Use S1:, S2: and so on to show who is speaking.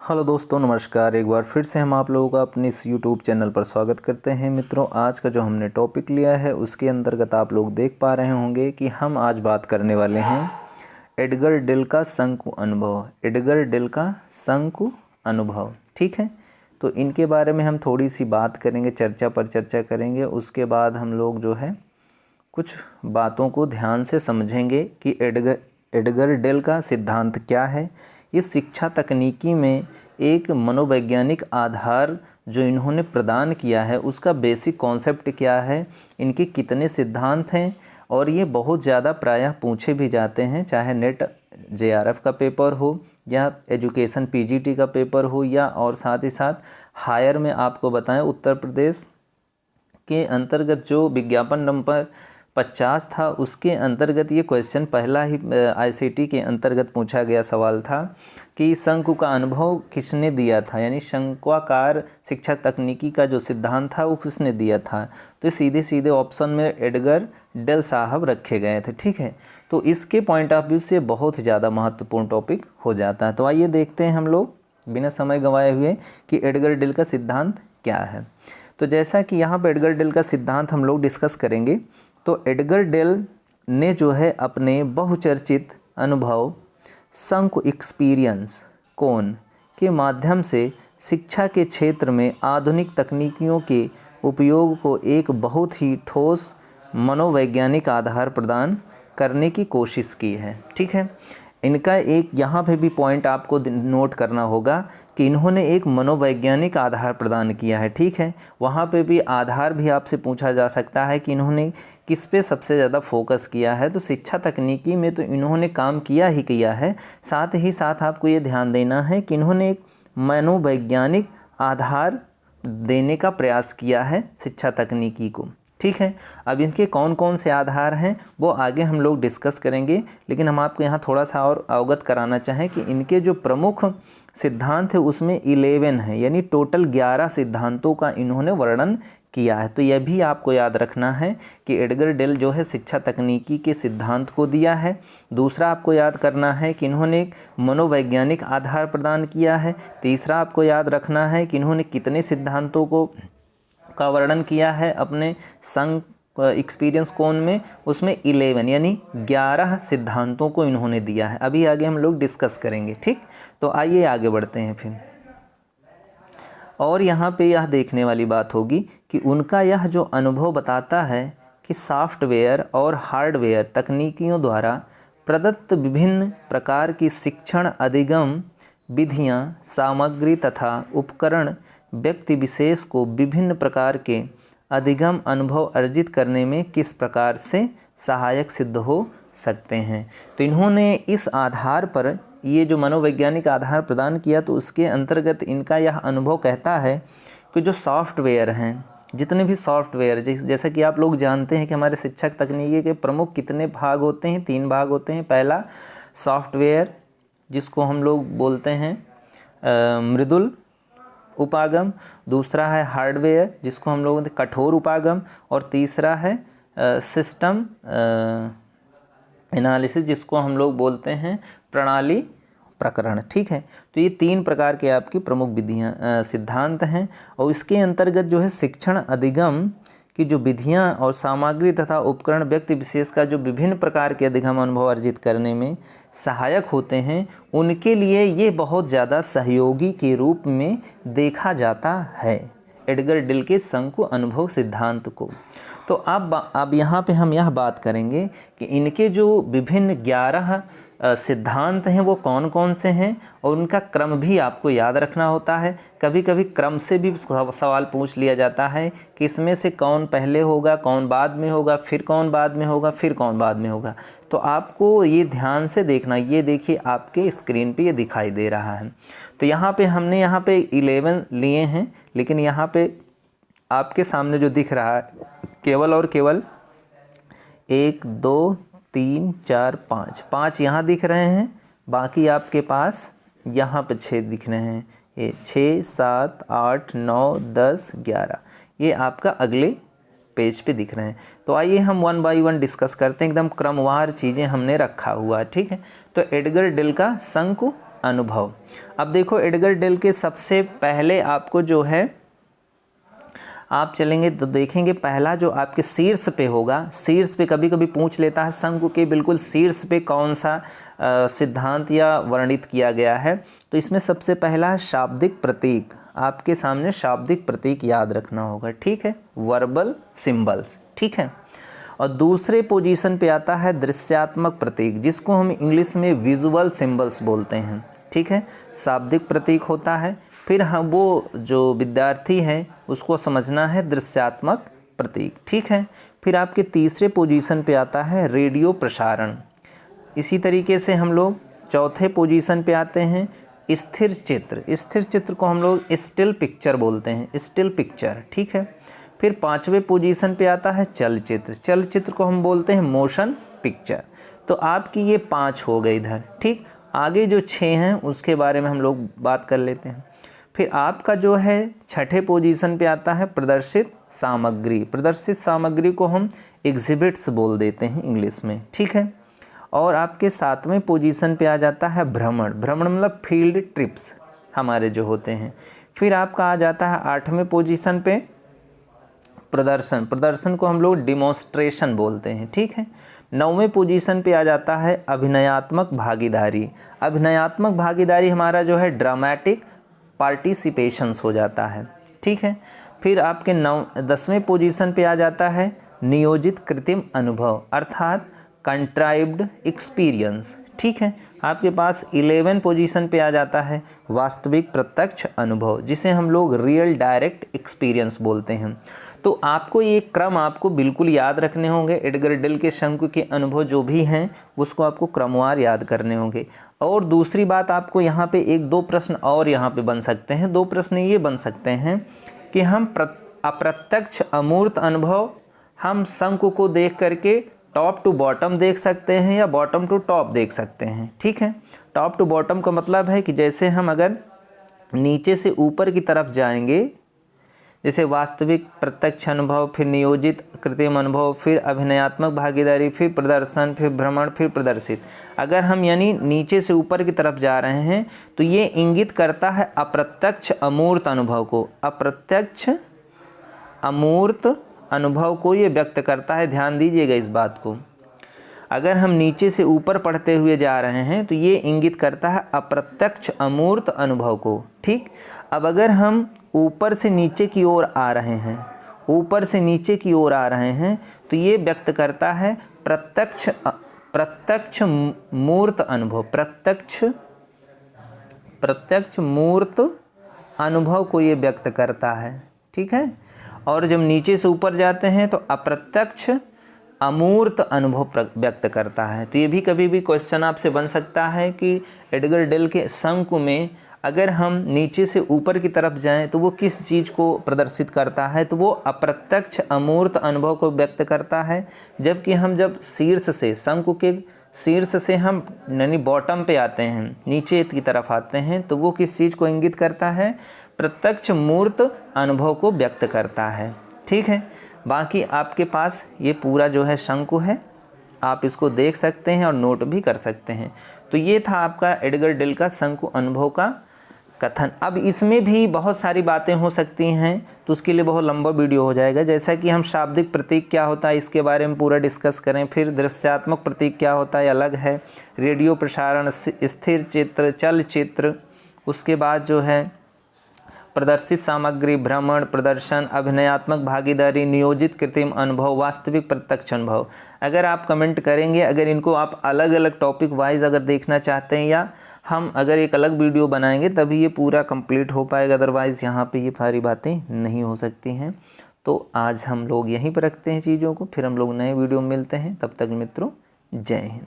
S1: Hello दोस्तों, नमस्कार। एक बार फिर से हम आप लोगों का अपने इस यूट्यूब चैनल पर स्वागत करते हैं। मित्रों, आज का जो हमने टॉपिक लिया है उसके अंतर्गत आप लोग देख पा रहे होंगे कि हम आज बात करने वाले हैं एडगर डेल का शंकु अनुभव। एडगर डेल का शंकु अनुभव, ठीक है। तो इनके बारे में हम थोड़ी सी बात करेंगे, चर्चा करेंगे। उसके बाद हम लोग जो है कुछ बातों को ध्यान से समझेंगे कि एडगर डेल का सिद्धांत क्या है। इस शिक्षा तकनीकी में एक मनोवैज्ञानिक आधार जो इन्होंने प्रदान किया है उसका बेसिक कॉन्सेप्ट क्या है, इनके कितने सिद्धांत हैं, और ये बहुत ज़्यादा प्रायः पूछे भी जाते हैं, चाहे नेट जेआरएफ का पेपर हो या एजुकेशन पीजीटी का पेपर हो, या और साथ ही साथ हायर में आपको बताएं उत्तर प्रदेश के अंतर्गत जो विज्ञापन नंबर 50 था उसके अंतर्गत ये क्वेश्चन पहला ही आईसीटी के अंतर्गत पूछा गया सवाल था कि शंकु का अनुभव किसने दिया था, यानी शंक्वाकार शिक्षा तकनीकी का जो सिद्धांत था वो किसने दिया था। तो सीधे सीधे ऑप्शन में एडगर डेल साहब रखे गए थे, ठीक है। तो इसके पॉइंट ऑफ व्यू से बहुत ही ज़्यादा महत्वपूर्ण टॉपिक हो जाता है। तो आइए देखते हैं हम लोग बिना समय गंवाए हुए कि एडगर डेल का सिद्धांत क्या है। तो जैसा कि यहाँ पर एडगर डेल का सिद्धांत हम लोग डिस्कस करेंगे, तो एडगर डेल ने जो है अपने बहुचर्चित अनुभव शंकु एक्सपीरियंस कोण के माध्यम से शिक्षा के क्षेत्र में आधुनिक तकनीकियों के उपयोग को एक बहुत ही ठोस मनोवैज्ञानिक आधार प्रदान करने की कोशिश की है, ठीक है। इनका एक यहाँ पे भी पॉइंट आपको नोट करना होगा कि इन्होंने एक मनोवैज्ञानिक आधार प्रदान किया है, ठीक है। वहाँ पे भी आधार भी आपसे पूछा जा सकता है कि इन्होंने किस पे सबसे ज़्यादा फोकस किया है। तो शिक्षा तकनीकी में तो इन्होंने काम किया ही किया है, साथ ही साथ आपको ये ध्यान देना है कि इन्होंने एक मनोवैज्ञानिक आधार देने का प्रयास किया है शिक्षा तकनीकी को, ठीक है। अब इनके कौन कौन से आधार हैं वो आगे हम लोग डिस्कस करेंगे, लेकिन हम आपको यहाँ थोड़ा सा और अवगत कराना चाहें कि इनके जो प्रमुख सिद्धांत है उसमें 11 है, यानी टोटल 11 सिद्धांतों का इन्होंने वर्णन किया है। तो यह भी आपको याद रखना है कि एडगर डेल जो है शिक्षा तकनीकी के सिद्धांत को दिया है। दूसरा आपको याद करना है कि इन्होंने एक मनोवैज्ञानिक आधार प्रदान किया है। तीसरा आपको याद रखना है कि इन्होंने कितने सिद्धांतों का वर्णन किया है अपने संघ एक्सपीरियंस कोण में, उसमें 11 यानी 11 सिद्धांतों को इन्होंने दिया है। अभी आगे हम लोग डिस्कस करेंगे, ठीक। तो आइए आगे बढ़ते हैं फिर। और यहाँ पे यह देखने वाली बात होगी कि उनका यह जो अनुभव बताता है कि सॉफ्टवेयर और हार्डवेयर तकनीकियों द्वारा प्रदत्त विभिन्न प्रकार की शिक्षण अधिगम विधियाँ, सामग्री तथा उपकरण व्यक्ति विशेष को विभिन्न प्रकार के अधिगम अनुभव अर्जित करने में किस प्रकार से सहायक सिद्ध हो सकते हैं। तो इन्होंने इस आधार पर ये जो मनोवैज्ञानिक आधार प्रदान किया, तो उसके अंतर्गत इनका यह अनुभव कहता है कि जो सॉफ्टवेयर हैं, जितने भी सॉफ्टवेयर, जैसा कि आप लोग जानते हैं कि हमारे शिक्षक तकनीकी के प्रमुख कितने भाग होते हैं, 3 भाग होते हैं। पहला सॉफ्टवेयर जिसको हम लोग बोलते हैं मृदुल उपागम, दूसरा है हार्डवेयर जिसको हम लोग कठोर उपागम, और तीसरा है सिस्टम एनालिसिस जिसको हम लोग बोलते हैं प्रणाली प्रकरण, ठीक है। तो ये 3 प्रकार के आपकी प्रमुख विधियाँ सिद्धांत हैं, और इसके अंतर्गत जो है शिक्षण अधिगम की जो विधियाँ और सामग्री तथा उपकरण व्यक्ति विशेष का जो विभिन्न प्रकार के अधिगम अनुभव अर्जित करने में सहायक होते हैं, उनके लिए ये बहुत ज़्यादा सहयोगी के रूप में देखा जाता है एडगर डेल के शंकु अनुभव सिद्धांत को। तो अब यहाँ पे हम यह बात करेंगे कि इनके जो विभिन्न 11 सिद्धांत हैं वो कौन कौन से हैं, और उनका क्रम भी आपको याद रखना होता है। कभी कभी क्रम से भी सवाल पूछ लिया जाता है कि इसमें से कौन पहले होगा, कौन बाद में होगा, फिर कौन बाद में होगा, फिर कौन बाद में होगा। तो आपको ये ध्यान से देखना। ये देखिए आपके स्क्रीन पे ये दिखाई दे रहा है। तो यहाँ पे हमने यहाँ पे 11 लिए हैं, लेकिन यहाँ पे आपके सामने जो दिख रहा है केवल और केवल 1 2 3 4 5 यहाँ दिख रहे हैं। बाकी आपके पास यहाँ पे 6 दिख रहे हैं। ये 6 7 8 9 10 11 ये आपका अगले पेज पे दिख रहे हैं। तो आइए हम 1 बाय 1 डिस्कस करते हैं। एकदम क्रमवार चीज़ें हमने रखा हुआ है, ठीक है। तो एडगर डेल का शंकु अनुभव, अब देखो एडगर डेल के सबसे पहले आपको जो है आप चलेंगे तो देखेंगे पहला जो आपके शीर्ष पे होगा, शीर्ष पे कभी कभी पूछ लेता है शंकु के बिल्कुल शीर्ष पे कौन सा सिद्धांत या वर्णित किया गया है। तो इसमें सबसे पहला शाब्दिक प्रतीक, आपके सामने शाब्दिक प्रतीक याद रखना होगा, ठीक है, वर्बल सिंबल्स, ठीक है। और दूसरे पोजीशन पे आता है दृश्यात्मक प्रतीक, जिसको हम इंग्लिश में विजुअल सिंबल्स बोलते हैं, ठीक है। शाब्दिक प्रतीक होता है, फिर हम वो जो विद्यार्थी हैं उसको समझना है दृश्यात्मक प्रतीक, ठीक है। फिर आपके तीसरे पोजीशन पे आता है रेडियो प्रसारण। इसी तरीके से हम लोग चौथे पोजीशन पे आते हैं स्थिर चित्र। स्थिर चित्र को हम लोग स्टिल पिक्चर बोलते हैं, स्टिल पिक्चर, ठीक है। फिर पांचवें पोजीशन पे आता है चलचित्र। चलचित्र को हम बोलते हैं मोशन पिक्चर। तो आपकी ये 5 हो गए इधर, ठीक। आगे जो 6 हैं उसके बारे में हम लोग बात कर लेते हैं। फिर आपका जो है छठे पोजीशन पे आता है प्रदर्शित सामग्री। प्रदर्शित सामग्री को हम एग्जिबिट्स बोल देते हैं इंग्लिश में, ठीक है। और आपके 7वें पोजीशन पे आ जाता है भ्रमण। भ्रमण मतलब फील्ड ट्रिप्स हमारे जो होते हैं। फिर आपका आ जाता है 8वें पोजीशन पे प्रदर्शन। प्रदर्शन को हम लोग डिमॉन्स्ट्रेशन बोलते हैं, ठीक है। 9वें पोजीशन पे आ जाता है अभिनयात्मक भागीदारी। अभिनयात्मक भागीदारी हमारा जो है ड्रामेटिक पार्टिसिपेशंस हो जाता है, ठीक है। फिर आपके 10वें पोजीशन पे आ जाता है नियोजित कृत्रिम अनुभव अर्थात कंट्राइब्ड एक्सपीरियंस, ठीक है। आपके पास 11 पोजीशन पे आ जाता है वास्तविक प्रत्यक्ष अनुभव, जिसे हम लोग रियल डायरेक्ट एक्सपीरियंस बोलते हैं। तो आपको ये क्रम आपको बिल्कुल याद रखने होंगे। एडगर डेल के शंकु के अनुभव जो भी हैं उसको आपको क्रमवार याद करने होंगे। और दूसरी बात, आपको यहाँ पे 1-2 प्रश्न और यहाँ पे बन सकते हैं। 2 प्रश्न ये बन सकते हैं कि हम अप्रत्यक्ष अमूर्त अनुभव हम शंकु को देख करके टॉप टू बॉटम देख सकते हैं या बॉटम टू टॉप देख सकते हैं, ठीक है। टॉप टू बॉटम का मतलब है कि जैसे हम अगर नीचे से ऊपर की तरफ जाएंगे, जैसे वास्तविक प्रत्यक्ष अनुभव, फिर नियोजित कृत्रिम अनुभव, फिर अभिनयात्मक भागीदारी, फिर प्रदर्शन, फिर भ्रमण, फिर प्रदर्शित। अगर हम यानी नीचे से ऊपर की तरफ जा रहे हैं तो ये इंगित करता है अप्रत्यक्ष अमूर्त अनुभव को। अप्रत्यक्ष अमूर्त अनुभव को ये व्यक्त करता है, ध्यान दीजिएगा इस बात को। अगर हम नीचे से ऊपर पढ़ते हुए जा रहे हैं तो ये इंगित करता है अप्रत्यक्ष अमूर्त अनुभव को, ठीक। अब अगर हम ऊपर से नीचे की ओर आ रहे हैं, ऊपर से नीचे की ओर आ रहे हैं तो ये व्यक्त करता है प्रत्यक्ष मूर्त अनुभव। प्रत्यक्ष मूर्त अनुभव को ये व्यक्त करता है, ठीक है। और जब नीचे से ऊपर जाते हैं तो अप्रत्यक्ष अमूर्त अनुभव व्यक्त करता है। तो ये भी कभी भी क्वेश्चन आपसे बन सकता है कि एडगर डेल के शंकु में अगर हम नीचे से ऊपर की तरफ जाएं तो वो किस चीज़ को प्रदर्शित करता है, तो वो अप्रत्यक्ष अमूर्त अनुभव को व्यक्त करता है। जबकि हम जब शीर्ष से, शंकु के शीर्ष से हम यानी बॉटम पे आते हैं, नीचे की तरफ आते हैं, तो वो किस चीज़ को इंगित करता है, प्रत्यक्ष मूर्त अनुभव को व्यक्त करता है, ठीक है। बाकी आपके पास ये पूरा जो है शंकु है, आप इसको देख सकते हैं और नोट भी कर सकते हैं। तो ये था आपका एडगर डेल का शंकु अनुभव का कथन। अब इसमें भी बहुत सारी बातें हो सकती हैं, तो उसके लिए बहुत लंबा वीडियो हो जाएगा। जैसा कि हम शाब्दिक प्रतीक क्या होता है इसके बारे में पूरा डिस्कस करें, फिर दृश्यात्मक प्रतीक क्या होता है अलग है, रेडियो प्रसारण, स्थिर चित्र, चलचित्र, उसके बाद जो है प्रदर्शित सामग्री, भ्रमण, प्रदर्शन, अभिनयात्मक भागीदारी, नियोजित कृत्रिम अनुभव, वास्तविक प्रत्यक्ष अनुभव। अगर आप कमेंट करेंगे, अगर इनको आप अलग अलग टॉपिक वाइज अगर देखना चाहते हैं या हम अगर एक अलग वीडियो बनाएंगे तभी ये पूरा कंप्लीट हो पाएगा, अदरवाइज़ यहाँ पे ये सारी बातें नहीं हो सकती हैं। तो आज हम लोग यहीं पर रखते हैं चीज़ों को, फिर हम लोग नए वीडियो में मिलते हैं। तब तक मित्रों, जय हिंद।